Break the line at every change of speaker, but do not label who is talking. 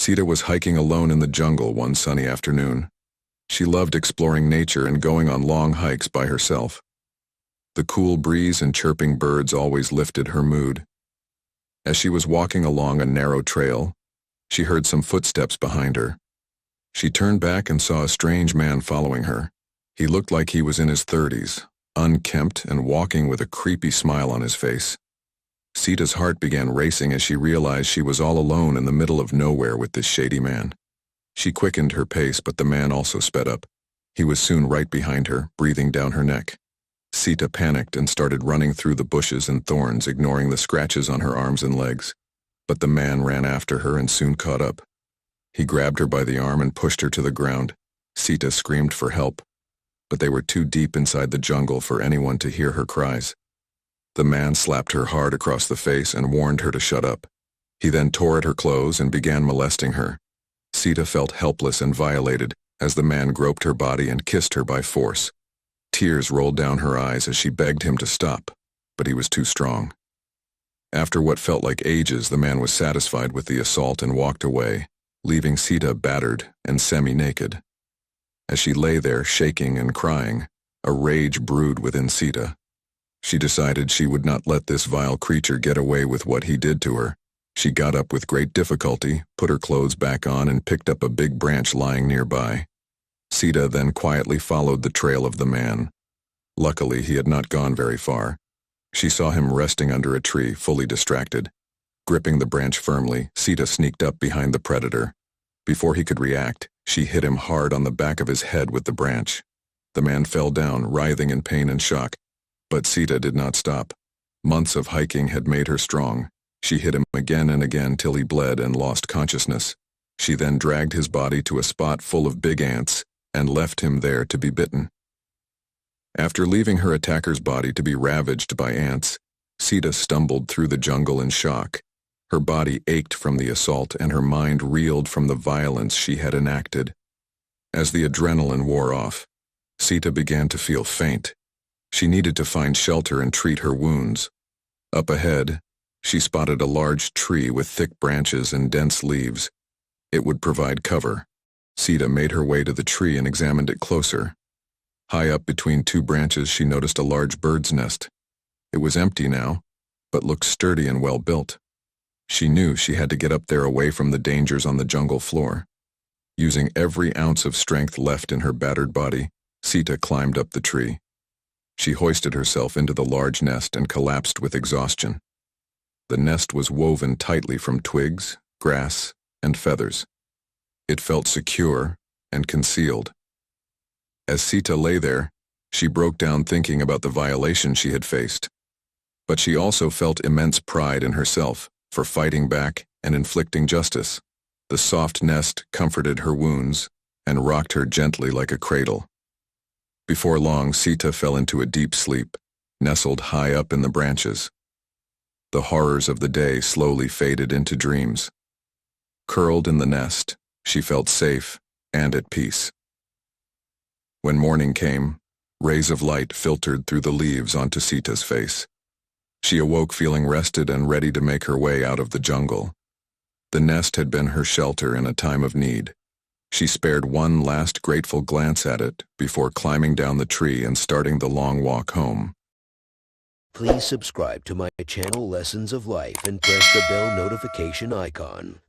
Sita was hiking alone in the jungle one sunny afternoon. She loved exploring nature and going on long hikes by herself. The cool breeze and chirping birds always lifted her mood. As she was walking along a narrow trail, she heard some footsteps behind her. She turned back and saw a strange man following her. He looked like he was in his 30s, unkempt and walking with a creepy smile on his face. Sita's heart began racing as she realized she was all alone in the middle of nowhere with this shady man. She quickened her pace, but the man also sped up. He was soon right behind her, breathing down her neck. Sita panicked and started running through the bushes and thorns, ignoring the scratches on her arms and legs. But the man ran after her and soon caught up. He grabbed her by the arm and pushed her to the ground. Sita screamed for help, but they were too deep inside the jungle for anyone to hear her cries. The man slapped her hard across the face and warned her to shut up. He then tore at her clothes and began molesting her. Sita felt helpless and violated as the man groped her body and kissed her by force. Tears rolled down her eyes as she begged him to stop, but he was too strong. After what felt like ages, the man was satisfied with the assault and walked away, leaving Sita battered and semi-naked. As she lay there shaking and crying, a rage brewed within Sita. She decided she would not let this vile creature get away with what he did to her. She got up with great difficulty, put her clothes back on, and picked up a big branch lying nearby. Sita then quietly followed the trail of the man. Luckily, he had not gone very far. She saw him resting under a tree, fully distracted. Gripping the branch firmly, Sita sneaked up behind the predator. Before he could react, she hit him hard on the back of his head with the branch. The man fell down, writhing in pain and shock. But Sita did not stop. Months of hiking had made her strong. She hit him again and again till he bled and lost consciousness. She then dragged his body to a spot full of big ants and left him there to be bitten. After leaving her attacker's body to be ravaged by ants, Sita stumbled through the jungle in shock. Her body ached from the assault and her mind reeled from the violence she had enacted. As the adrenaline wore off, Sita began to feel faint. She needed to find shelter and treat her wounds. Up ahead, she spotted a large tree with thick branches and dense leaves. It would provide cover. Sita made her way to the tree and examined it closer. High up between two branches, she noticed a large bird's nest. It was empty now, but looked sturdy and well built. She knew she had to get up there away from the dangers on the jungle floor. Using every ounce of strength left in her battered body, Sita climbed up the tree. She hoisted herself into the large nest and collapsed with exhaustion. The nest was woven tightly from twigs, grass, and feathers. It felt secure and concealed. As Sita lay there, she broke down thinking about the violation she had faced. But she also felt immense pride in herself for fighting back and inflicting justice. The soft nest comforted her wounds and rocked her gently like a cradle. Before long, Sita fell into a deep sleep, nestled high up in the branches. The horrors of the day slowly faded into dreams. Curled in the nest, she felt safe and at peace. When morning came, rays of light filtered through the leaves onto Sita's face. She awoke feeling rested and ready to make her way out of the jungle. The nest had been her shelter in a time of need. She spared one last grateful glance at it before climbing down the tree and starting the long walk home.
Please subscribe to my channel Lessons of Life and press the bell notification icon.